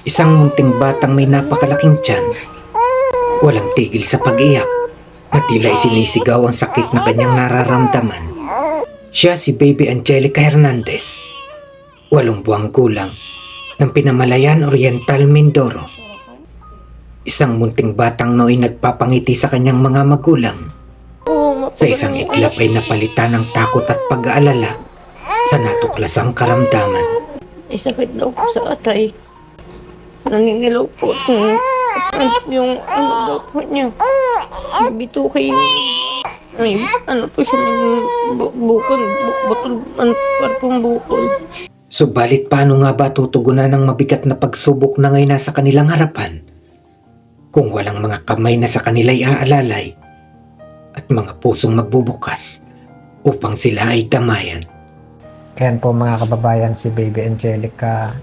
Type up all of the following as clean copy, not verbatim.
Isang munting batang may napakalaking tiyan. Walang tigil sa pag-iyak na tila isinisigaw ang sakit na kanyang nararamdaman. Siya si Baby Angelica Hernandez, 8 buwang gulang, ng Pinamalayan Oriental, Mindoro. Isang munting batang nooy nagpapangiti sa kanyang mga magulang. Sa isang iglap ay napalitan ng takot at pag-aalala sa natuklasang karamdaman. Ay, sakit daw po sa atay. Naninilaw po. Yung ano daw po niya. Bitukay. May ano po siya. May bukol. Bukol. Parang bukol. Subalit paano nga ba tutugunan ng mabigat na pagsubok na ngay nasa kanilang harapan kung walang mga kamay na sa kanila'y aalalay at mga pusong magbubukas upang sila ay damayan? Ayan po mga kababayan, si Baby Angelica.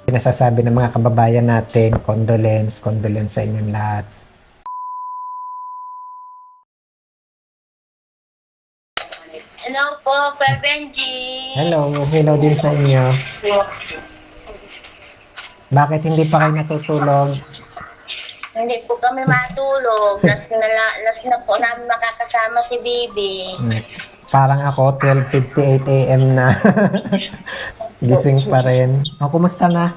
Pinasasabi ng mga kababayan natin, condolence sa inyong lahat. Hello po, Kuya Benji. Hello din sa inyo. Bakit hindi pa kayo natutulog? Hindi po kami matulog. Last na po namin makakasama si Bibi. Parang ako, 12:58 AM na. Gising pa rin. O, kumusta na?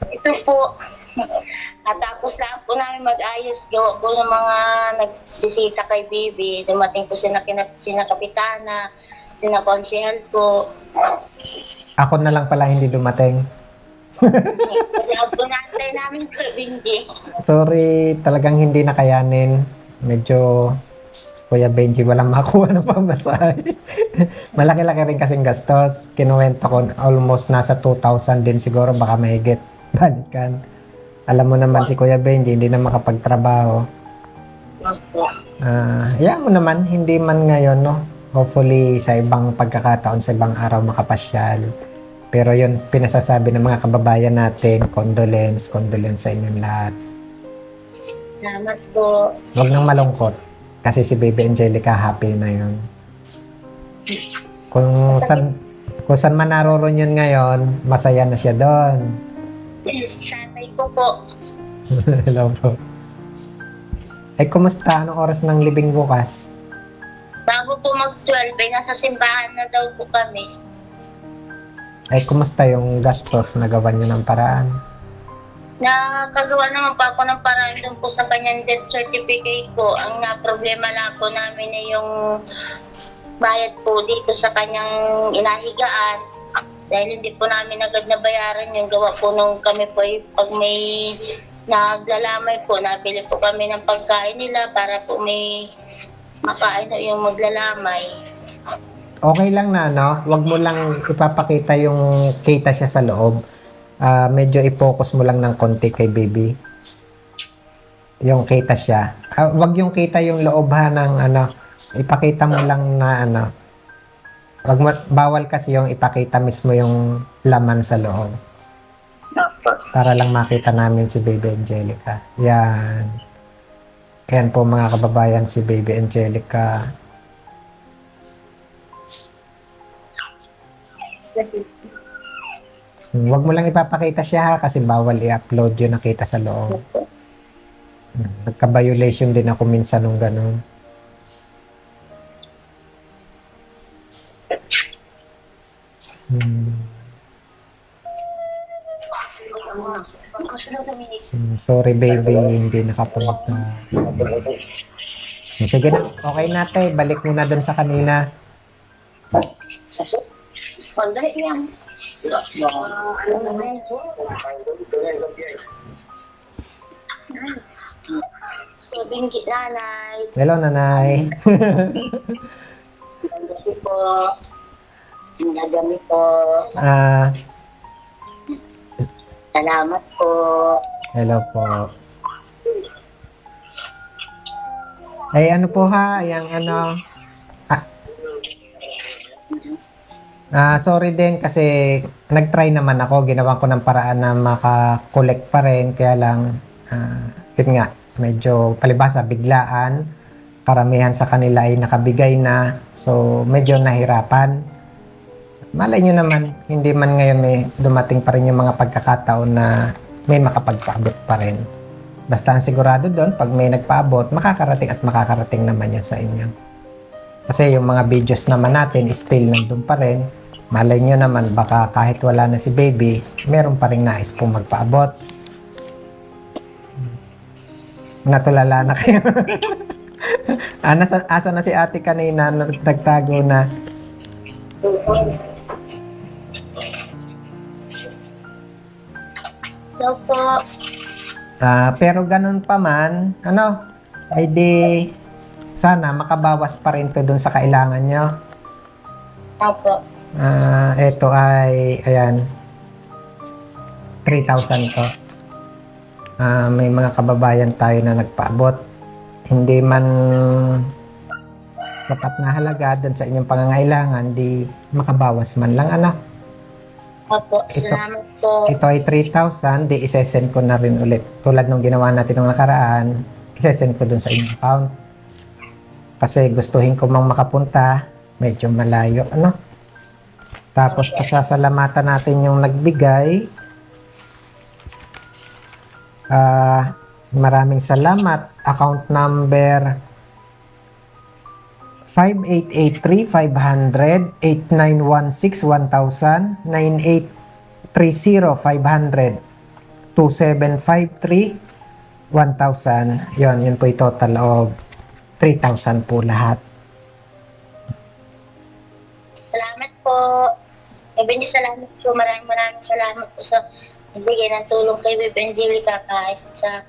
Ito po, natapos lang po namin mag-ayos. Gawa po ng mga nagbisita kay Bibi. Dumating po sina Kapitana, sina Konsehal po. Ako na lang pala hindi dumating. Kaya po natin namin Kuya Benji. Sorry, talagang hindi nakayanin. Medyo, Kuya Benji, walang makuha ng pamasahe. Malaki-laki rin kasing gastos. Kinuwento ko, almost nasa 2,000 din siguro, baka mahigit. Balikan. Alam mo naman si Kuya Benji, hindi na makapagtrabaho. Hayaan mo naman, hindi man ngayon, no? Hopefully, sa ibang pagkakataon, sa ibang araw makapasyal. Pero yun, pinasasabi ng mga kababayan natin, condolence sa inyong lahat. Salamat po. Huwag nang malungkot. Kasi si Baby Angelica, happy na yun. Kung saan man naroon yun ngayon, masaya na siya doon. Tatay ko po. Hello po. Ay, kumusta? Anong oras ng libing bukas? Bago po mag-12, nasa simbahan na daw po kami. Ay, kumusta yung gastos? Nagawa niyo ng paraan? Nakagawa naman pa ako ng paraan doon po sa kanyang death certificate ko. Ang problema na po namin ay yung bayad po dito sa kanyang inahigaan. Dahil hindi po namin agad nabayaran yung gawa po nung kami po ay pag may naglalamay po, nabili po kami ng pagkain nila para po may makain yung maglalamay. Okay lang na, no? Huwag mo lang ipapakita yung kita siya sa loob. Medyo i-focus mo lang ng konti kay Baby. Yung kita siya. Huwag yung kita yung loob ha ng ano. Ipakita mo lang na ano. Bawal kasi yung ipakita mismo yung laman sa loob. Para lang makita namin si Baby Angelica. Yan. Yan po mga kababayan, si Baby Angelica. Huwag mo lang ipapakita siya ha, kasi bawal i-upload yung nakita sa loob. Nagka-violation din ako minsan nung ganun. Sorry baby, hindi nakapunta. Sige na, okay na tay, balik muna dun sa kanina. Sandali lang. Benji, nanay. Hello nanay. Benji po. Nagami po. Salamat po. Hello po. Ay ano po ha, yung ano. Sorry din kasi nag-try naman ako, ginawa ko ng paraan na maka-collect pa rin, kaya lang yun nga, medyo palibhasa biglaan. Karamihan sa kanila ay nakabigay na, so medyo nahirapan. Malay nyo naman, hindi man ngayon may dumating pa rin yung mga pagkakataon na may makapagpaabot pa rin. Basta ang sigurado doon, pag may nagpaabot, makakarating at makakarating naman yan sa inyo. Kasi yung mga videos naman natin, still nandun pa rin. Malay nyo naman, baka kahit wala na si baby, meron pa rin nais pong magpaabot. Natulala na kayo. Asa na si ate kanina, nagtago na. So po, Pero ganun pa man, ay di, sana makabawas pa rin to dun sa kailangan nyo. opo. Ito ay, ayan, 3,000 to. May mga kababayan tayo na nagpaabot. Hindi man sapat na halaga dun sa inyong pangangailangan, di makabawas man lang, Opo, salamat po. Ito ay 3,000, di isesend ko na rin ulit. Tulad nung ginawa natin nung nakaraan, isesend ko dun sa inyong account. Kasi gustuhin ko mang makapunta, medyo malayo, Tapos pasasalamatan natin yung nagbigay. Maraming salamat. Account number 5883-500, 8916-1000, 9830-500, 2753, 1,000. Yun po yung total of 3,000 po lahat. Salamat po. Sabi niyo, salamat po. Maraming salamat po sa nagbigay ng tulong kay Baby Angelica kahit sa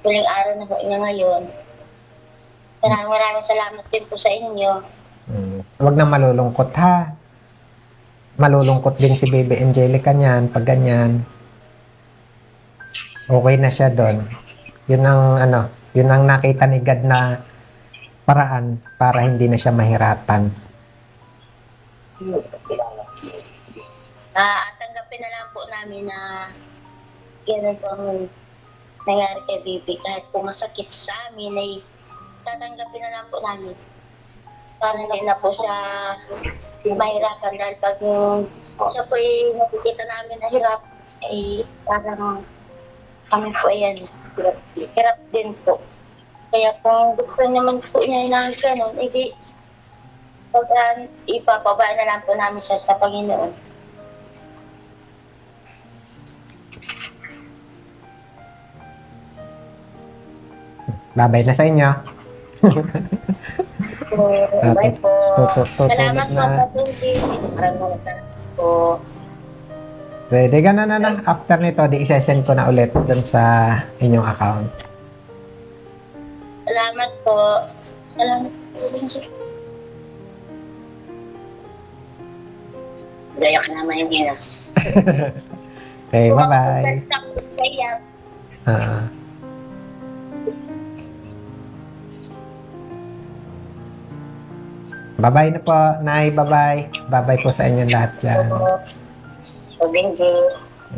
huling araw na po niya ngayon. Maraming salamat din po sa inyo. Huwag na malulungkot, ha. Malulungkot din si Baby Angelica niyan pag ganyan. Okay na siya doon. Yun ang nakita ni God na paraan para hindi na siya mahirapan. Tanggapin na lang po namin na gano'n po ang nangyari kay Baby. Kahit po masakit sa amin ay tatanggapin na lang po namin. Para hindi na po siya mahirapan dahil pag siya po ay nakikita namin na hirap, ay parang kami po ayan, hirap din po. Kaya kung gusto naman po niya na gano'n, hindi pag ipapabaan na lang po namin siya sa Panginoon. Babay na sa inyo. Bye po. Salamat po, na. Patuloy. Maraming salamat po. Pwede ka na. After nito, di isesend ko na ulit dun sa inyong account. Salamat po. Salamat po. Gayak naman yung gina. Okay, bye-bye. Gayak. Bye-bye na po, Nay. Bye-bye. Bye-bye po sa inyo lahat dyan. So, Benji.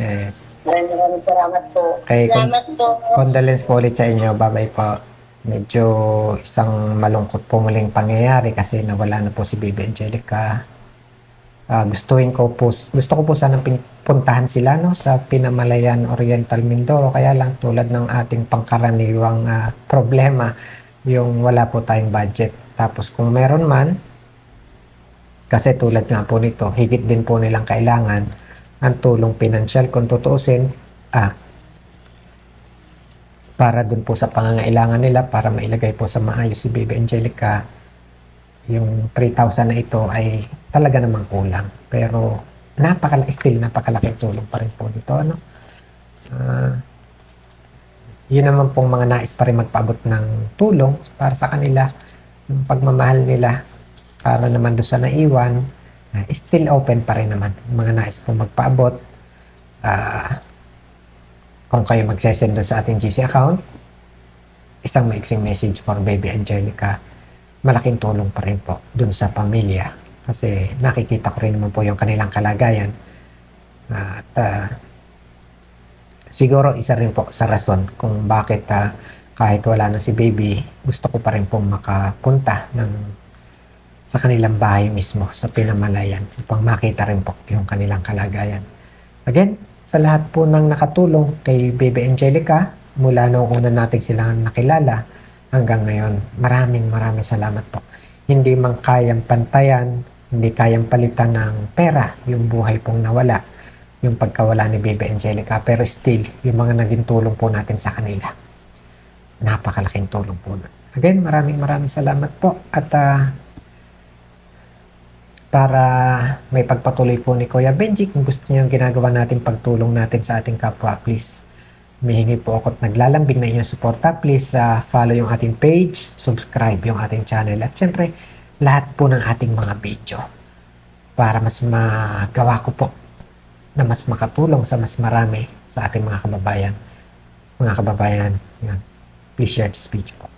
Yes. Maraming salamat po. Okay, Salamat po. condolence po ulit sa inyo. Bye-bye po. Medyo isang malungkot po muling pangyayari kasi nawala na po si Baby Angelica. Gusto ko po sanang puntahan sila sa Pinamalayan Oriental Mindoro. Kaya lang tulad ng ating pangkaraniwang problema, yung wala po tayong budget. Tapos kung meron man, kasi tulad nga po nito, higit din po nilang kailangan ang tulong pinansyal kung tutuusin, para dun po sa pangangailangan nila, para mailagay po sa maayos si Baby Angelica, yung 3,000 na ito ay talaga namang kulang. Pero napakalaking tulong pa rin po dito. Yun naman pong mga nais pa rin magpaabot ng tulong para sa kanila, yung pagmamahal nila para naman doon sa naiwan, still open pa rin naman mga nais pong magpaabot. Kung kayo magsesend doon sa ating GC account, isang maiksing message for Baby Angelica, malaking tulong pa rin po doon sa pamilya kasi nakikita ko rin naman po yung kanilang kalagayan at siguro isa rin po sa rason kung bakit kahit wala na si Baby, gusto ko pa rin pong makapunta ng sa kanilang bahay mismo sa pinamalayan upang makita rin po yung kanilang kalagayan. Again, sa lahat po ng nakatulong kay Baby Angelica, mula noong una natin silang nakilala hanggang ngayon, maraming salamat po. Hindi man kayang pantayan, hindi kayang palitan ng pera yung buhay pong nawala, yung pagkawala ni Baby Angelica, pero still, yung mga naging tulong po natin sa kanila, napakalaking tulong po. Again, maraming salamat po. At para may pagpatuloy po ni Kuya Benji, kung gusto niyo yung ginagawa natin pagtulong natin sa ating kapwa, please humihingi po ako at naglalambing na inyong suporta. Please follow yung ating page, subscribe yung ating channel, at syempre lahat po ng ating mga video para mas magawa ko po na mas makatulong sa mas marami sa ating mga kababayan. Yan. Please share this video po.